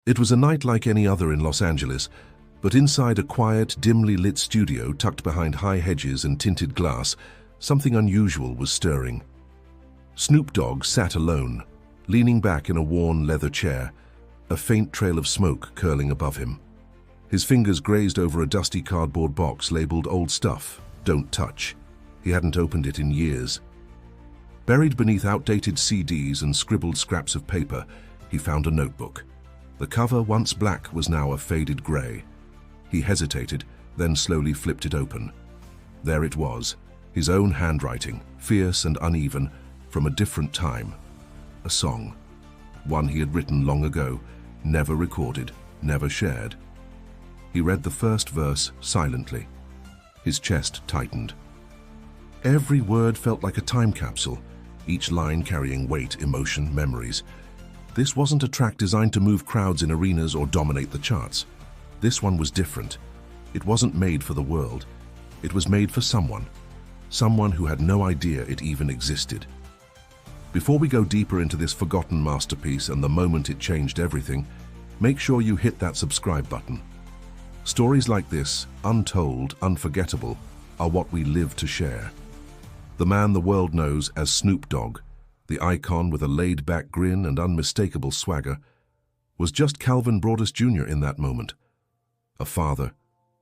It was a night like any other in Los Angeles, but inside a quiet, dimly lit studio tucked behind high hedges and tinted glass, something unusual was stirring. Snoop Dogg sat alone, leaning back in a worn leather chair, a faint trail of smoke curling above him. His fingers grazed over a dusty cardboard box labeled "Old Stuff, Don't Touch." He hadn't opened it in years. Buried beneath outdated CDs and scribbled scraps of paper, he found a notebook. The cover, once black, was now a faded gray. He hesitated, then slowly flipped it open. There it was, his own handwriting, fierce and uneven, from a different time. A song. One he had written long ago, never recorded, never shared. He read the first verse silently. His chest tightened. Every word felt like a time capsule, each line carrying weight, emotion, memories. This wasn't a track designed to move crowds in arenas or dominate the charts. This one was different. It wasn't made for the world. It was made for someone who had no idea it even existed. Before we go deeper into this forgotten masterpiece and the moment it changed everything, make sure you hit that subscribe button. Stories like this, untold, unforgettable, are what we live to share. The man the world knows as Snoop Dogg, the icon with a laid-back grin and unmistakable swagger, was just Calvin Broadus Jr. in that moment. A father,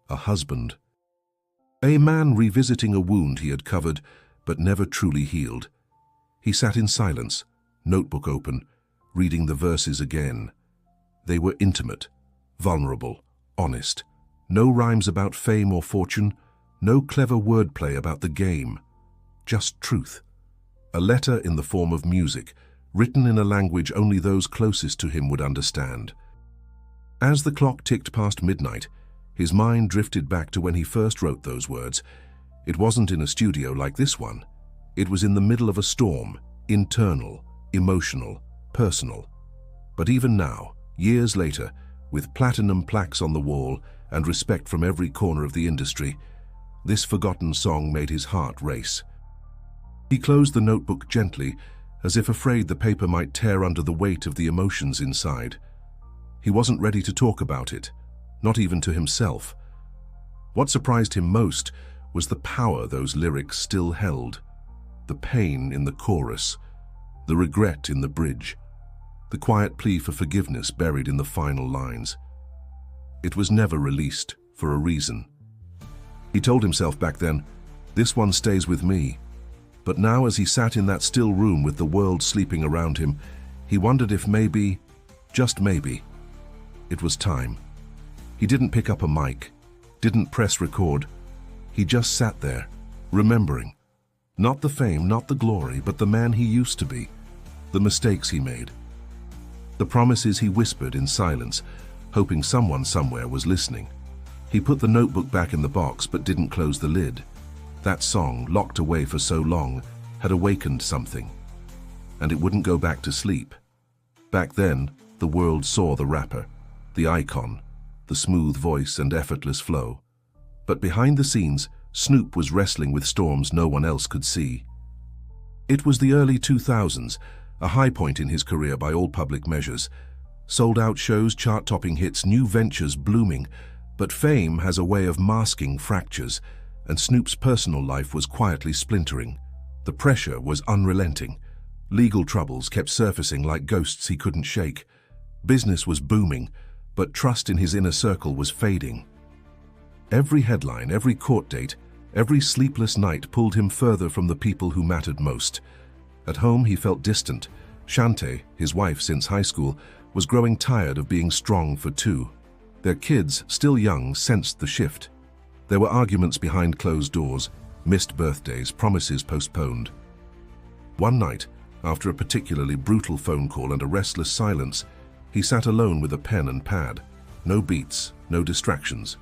a husband, a man revisiting a wound he had covered but never truly healed. He sat in silence, notebook open, reading the verses again. They were intimate, vulnerable, honest. No rhymes about fame or fortune, no clever wordplay about the game. Just truth. A letter in the form of music, written in a language only those closest to him would understand. As the clock ticked past midnight, his mind drifted back to when he first wrote those words. It wasn't in a studio like this one. It was in the middle of a storm, internal, emotional, personal. But even now, years later, with platinum plaques on the wall and respect from every corner of the industry, this forgotten song made his heart race. He closed the notebook gently, as if afraid the paper might tear under the weight of the emotions inside. He wasn't ready to talk about it, not even to himself. What surprised him most was the power those lyrics still held. The pain in the chorus, the regret in the bridge, the quiet plea for forgiveness buried in the final lines. It was never released for a reason. He told himself back then, "This one stays with me." But now, as he sat in that still room with the world sleeping around him, he wondered if maybe, just maybe, it was time. He didn't pick up a mic, didn't press record. He just sat there, remembering. Not the fame, not the glory, but the man he used to be, the mistakes he made, the promises he whispered in silence, hoping someone somewhere was listening. He put the notebook back in the box but didn't close the lid. That song, locked away for so long, had awakened something. And it wouldn't go back to sleep. Back then, the world saw the rapper, the icon, the smooth voice and effortless flow. But behind the scenes, Snoop was wrestling with storms no one else could see. It was the early 2000s, a high point in his career by all public measures. Sold-out shows, chart-topping hits, new ventures blooming. But fame has a way of masking fractures, and Snoop's personal life was quietly splintering. The pressure was unrelenting. Legal troubles kept surfacing like ghosts he couldn't shake. Business was booming, but trust in his inner circle was fading. Every headline, every court date, every sleepless night pulled him further from the people who mattered most. At home, he felt distant. Shante, his wife since high school, was growing tired of being strong for two. Their kids, still young, sensed the shift. There were arguments behind closed doors, missed birthdays, promises postponed. One night, after a particularly brutal phone call and a restless silence, he sat alone with a pen and pad. No beats, no distractions,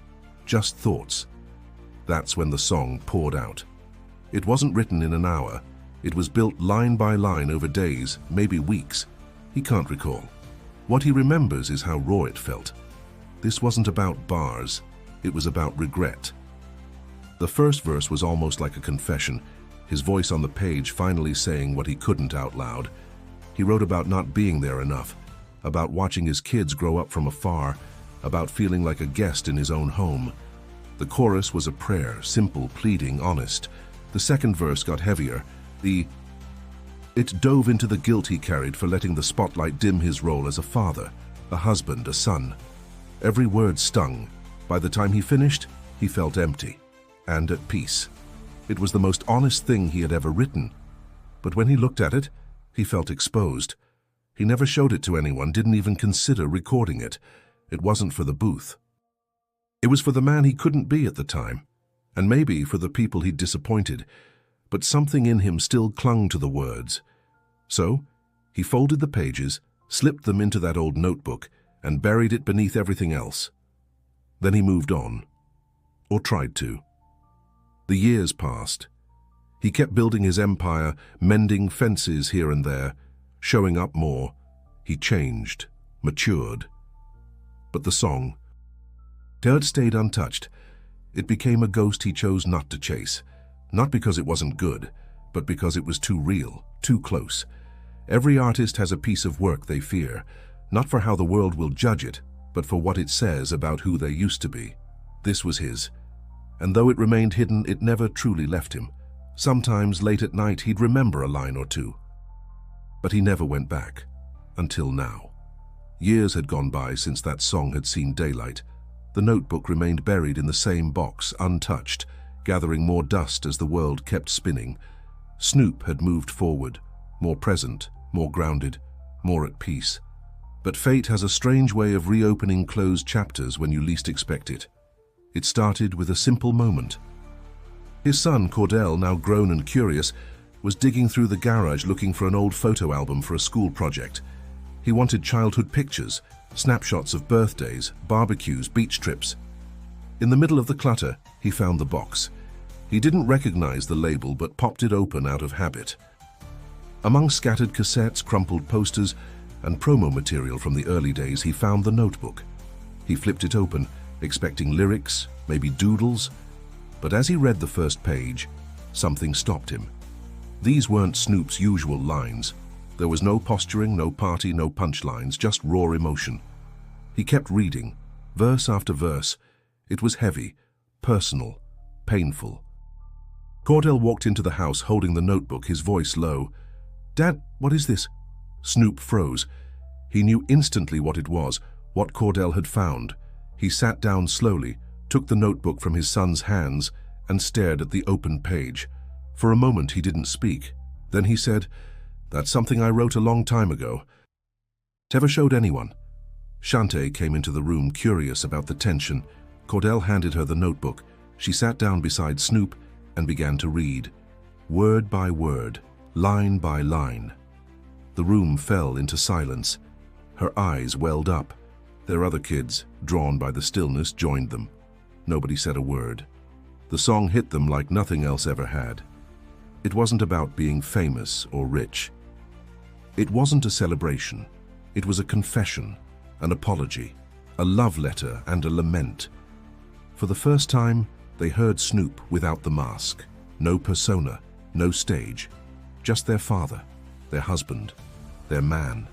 just thoughts. That's when the song poured out. It wasn't written in an hour. It was built line by line over days, maybe weeks. He can't recall. What he remembers is how raw it felt. This wasn't about bars. It was about regret. The first verse was almost like a confession, his voice on the page finally saying what he couldn't out loud. He wrote about not being there enough, about watching his kids grow up from afar, about feeling like a guest in his own home. The chorus was a prayer, simple, pleading, honest. The second verse got heavier. It dove into the guilt he carried for letting the spotlight dim his role as a father, a husband, a son. Every word stung. By the time he finished, he felt empty and at peace. It was the most honest thing he had ever written. But when he looked at it, he felt exposed. He never showed it to anyone, didn't even consider recording it. It wasn't for the booth. It was for the man he couldn't be at the time, and maybe for the people he'd disappointed, but something in him still clung to the words. So, he folded the pages, slipped them into that old notebook, and buried it beneath everything else. Then he moved on, or tried to. The years passed. He kept building his empire, mending fences here and there, showing up more. He changed, matured. But the song, it stayed untouched. It became a ghost he chose not to chase, not because it wasn't good, but because it was too real, too close. Every artist has a piece of work they fear, not for how the world will judge it, but for what it says about who they used to be. This was his. And though it remained hidden, it never truly left him. Sometimes late at night he'd remember a line or two. But he never went back, until now. Years had gone by since that song had seen daylight. The notebook remained buried in the same box, untouched, gathering more dust as the world kept spinning. Snoop had moved forward, more present, more grounded, more at peace. But fate has a strange way of reopening closed chapters when you least expect it. It started with a simple moment. His son, Cordell, now grown and curious, was digging through the garage looking for an old photo album for a school project. He wanted childhood pictures, snapshots of birthdays, barbecues, beach trips. In the middle of the clutter, he found the box. He didn't recognize the label but popped it open out of habit. Among scattered cassettes, crumpled posters, and promo material from the early days, he found the notebook. He flipped it open, expecting lyrics, maybe doodles. But as he read the first page, something stopped him. These weren't Snoop's usual lines. There was no posturing, no party, no punchlines, just raw emotion. He kept reading, verse after verse. It was heavy, personal, painful. Cordell walked into the house holding the notebook, his voice low. "Dad, what is this?" Snoop froze. He knew instantly what it was, what Cordell had found. He sat down slowly, took the notebook from his son's hands, and stared at the open page. For a moment he didn't speak. Then he said, "That's something I wrote a long time ago." "Ever showed anyone?" Shante came into the room, curious about the tension. Cordell handed her the notebook. She sat down beside Snoop and began to read, word by word, line by line. The room fell into silence. Her eyes welled up. Their other kids, drawn by the stillness, joined them. Nobody said a word. The song hit them like nothing else ever had. It wasn't about being famous or rich. It wasn't a celebration. It was a confession, an apology, a love letter and a lament. For the first time, they heard Snoop without the mask. No persona, no stage. Just their father, their husband, their man.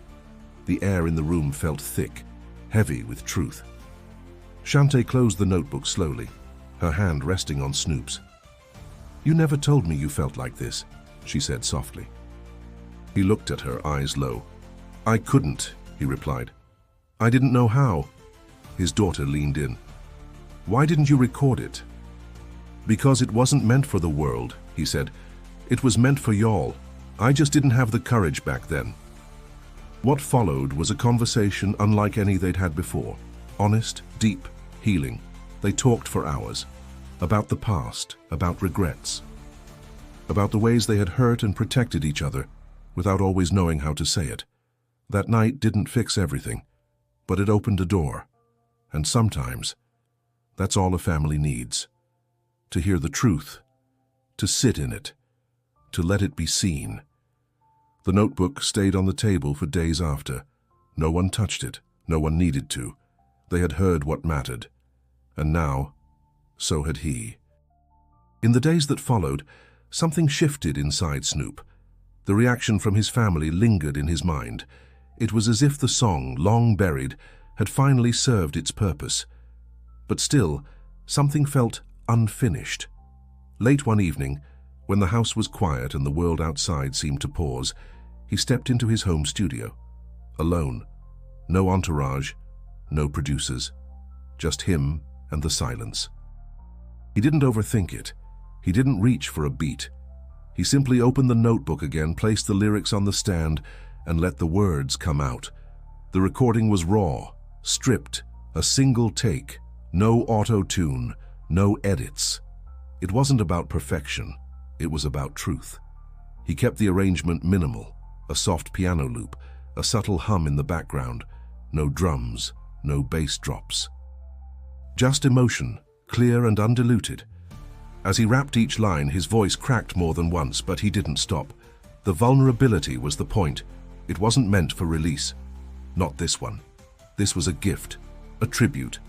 The air in the room felt thick, heavy with truth. Shante closed the notebook slowly, her hand resting on Snoop's. "You never told me you felt like this," she said softly. He looked at her, eyes low. "I couldn't," he replied. "I didn't know how." His daughter leaned in. "Why didn't you record it?" "Because it wasn't meant for the world," he said. "It was meant for y'all. I just didn't have the courage back then." What followed was a conversation unlike any they'd had before. Honest, deep, healing. They talked for hours. About the past, about regrets. About the ways they had hurt and protected each other without always knowing how to say it. That night didn't fix everything, but it opened a door. And sometimes, that's all a family needs. To hear the truth, to sit in it, to let it be seen. The notebook stayed on the table for days after. No one touched it, no one needed to. They had heard what mattered. And now, so had he. In the days that followed, something shifted inside Snoop. The reaction from his family lingered in his mind. It was as if the song, long buried, had finally served its purpose. But still, something felt unfinished. Late one evening, when the house was quiet and the world outside seemed to pause, he stepped into his home studio. Alone. No entourage, no producers. Just him and the silence. He didn't overthink it. He didn't reach for a beat. He simply opened the notebook again, placed the lyrics on the stand, and let the words come out. The recording was raw, stripped, a single take, no auto-tune, no edits. It wasn't about perfection, it was about truth. He kept the arrangement minimal, a soft piano loop, a subtle hum in the background, no drums, no bass drops. Just emotion, clear and undiluted. As he rapped each line, his voice cracked more than once, but he didn't stop. The vulnerability was the point. It wasn't meant for release. Not this one. This was a gift, a tribute,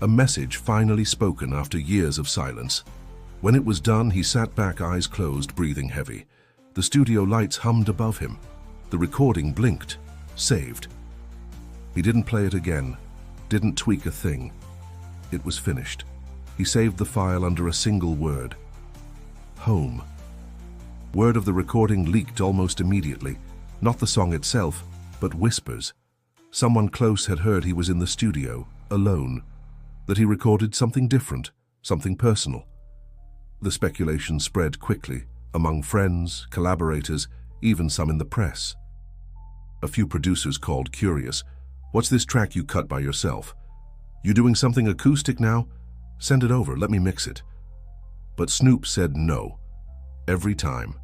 a message finally spoken after years of silence. When it was done, he sat back, eyes closed, breathing heavy. The studio lights hummed above him. The recording blinked, saved. He didn't play it again, didn't tweak a thing. It was finished. He saved the file under a single word. Home. Word of the recording leaked almost immediately. Not the song itself, but whispers. Someone close had heard he was in the studio, alone, that he recorded something different, something personal. The speculation spread quickly, among friends, collaborators, even some in the press. A few producers called, curious. "What's this track you cut by yourself? You doing something acoustic now? Send it over, let me mix it." But Snoop said no, every time.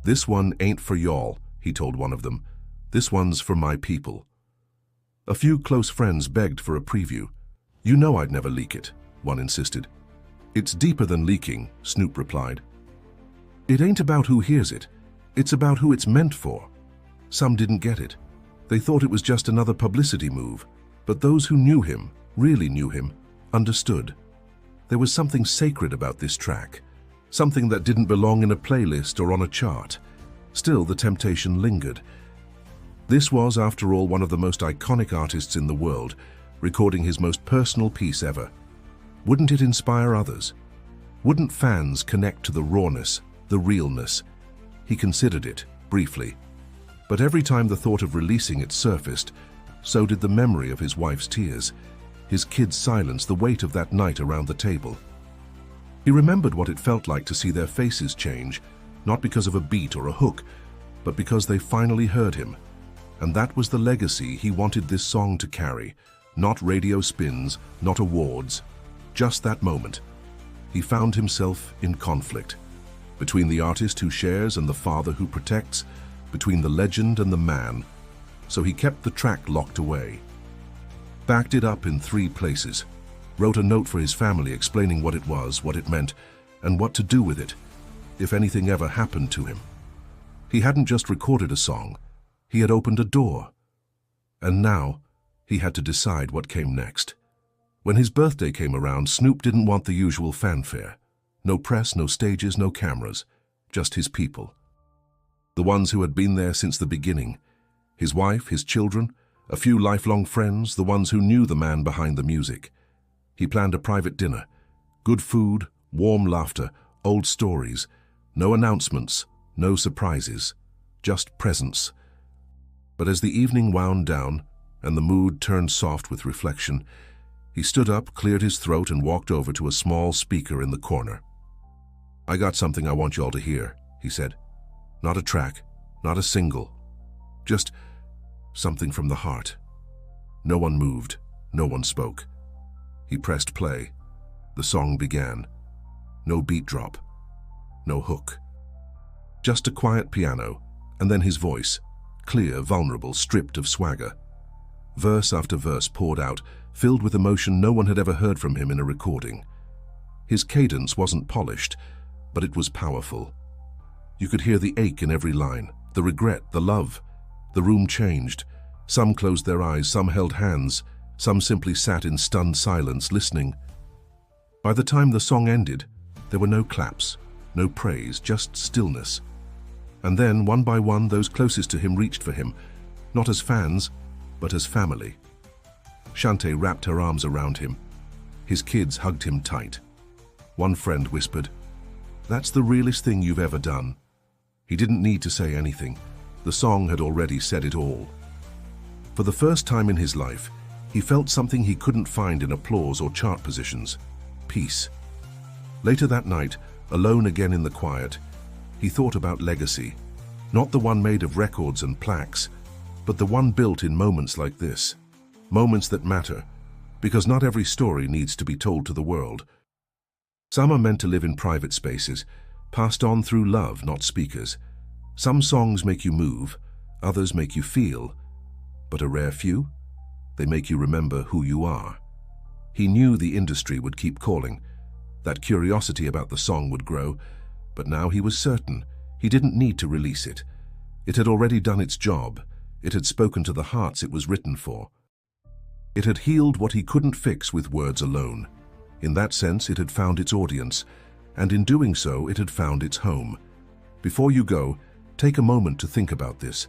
"This one ain't for y'all," he told one of them. "This one's for my people." A few close friends begged for a preview. "You know I'd never leak it," one insisted. "It's deeper than leaking," Snoop replied. "It ain't about who hears it. It's about who it's meant for." Some didn't get it. They thought it was just another publicity move. But those who knew him, really knew him, understood. There was something sacred about this track, something that didn't belong in a playlist or on a chart. Still, the temptation lingered. This was, after all, one of the most iconic artists in the world, recording his most personal piece ever. Wouldn't it inspire others? Wouldn't fans connect to the rawness, the realness? He considered it, briefly. But every time the thought of releasing it surfaced, so did the memory of his wife's tears, his kids' silence, the weight of that night around the table. He remembered what it felt like to see their faces change, not because of a beat or a hook, but because they finally heard him. And that was the legacy he wanted this song to carry. Not radio spins, not awards, just that moment. He found himself in conflict, between the artist who shares and the father who protects, between the legend and the man. So he kept the track locked away, backed it up in 3 places, wrote a note for his family explaining what it was, what it meant, and what to do with it, if anything ever happened to him. He hadn't just recorded a song, he had opened a door. And now, he had to decide what came next. When his birthday came around, Snoop didn't want the usual fanfare. No press, no stages, no cameras, just his people. The ones who had been there since the beginning. His wife, his children, a few lifelong friends, the ones who knew the man behind the music. He planned a private dinner. Good food, warm laughter, old stories. No announcements, no surprises, just presence. But as the evening wound down and the mood turned soft with reflection, he stood up, cleared his throat, and walked over to a small speaker in the corner. "I got something I want you all to hear," he said. "Not a track, not a single, just something from the heart." No one moved, no one spoke. He pressed play. The song began. No beat drop, no hook. Just a quiet piano, and then his voice, clear, vulnerable, stripped of swagger. Verse after verse poured out, filled with emotion no one had ever heard from him in a recording. His cadence wasn't polished, but it was powerful. You could hear the ache in every line, the regret, the love. The room changed. Some closed their eyes, some held hands, some simply sat in stunned silence, listening. By the time the song ended, there were no claps, no praise, just stillness. And then, one by one, those closest to him reached for him, not as fans, but as family. Shante wrapped her arms around him. His kids hugged him tight. One friend whispered, "That's the realest thing you've ever done." He didn't need to say anything. The song had already said it all. For the first time in his life, he felt something he couldn't find in applause or chart positions: peace. Later that night, alone again in the quiet, he thought about legacy, not the one made of records and plaques, but the one built in moments like this. Moments that matter, because not every story needs to be told to the world. Some are meant to live in private spaces, passed on through love, not speakers. Some songs make you move, others make you feel, but a rare few, they make you remember who you are. He knew the industry would keep calling, that curiosity about the song would grow, but now he was certain he didn't need to release it. It had already done its job. It had spoken to the hearts it was written for. It had healed what he couldn't fix with words alone. In that sense, it had found its audience, and in doing so, it had found its home. Before you go, take a moment to think about this.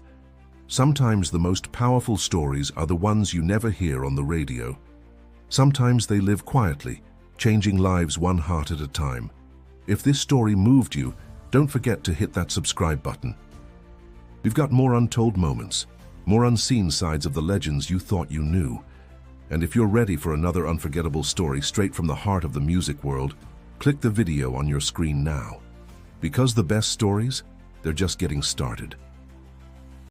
Sometimes the most powerful stories are the ones you never hear on the radio. Sometimes they live quietly, changing lives one heart at a time. If this story moved you, don't forget to hit that subscribe button. We've got more untold moments, more unseen sides of the legends you thought you knew. And if you're ready for another unforgettable story straight from the heart of the music world, click the video on your screen now. Because the best stories, they're just getting started.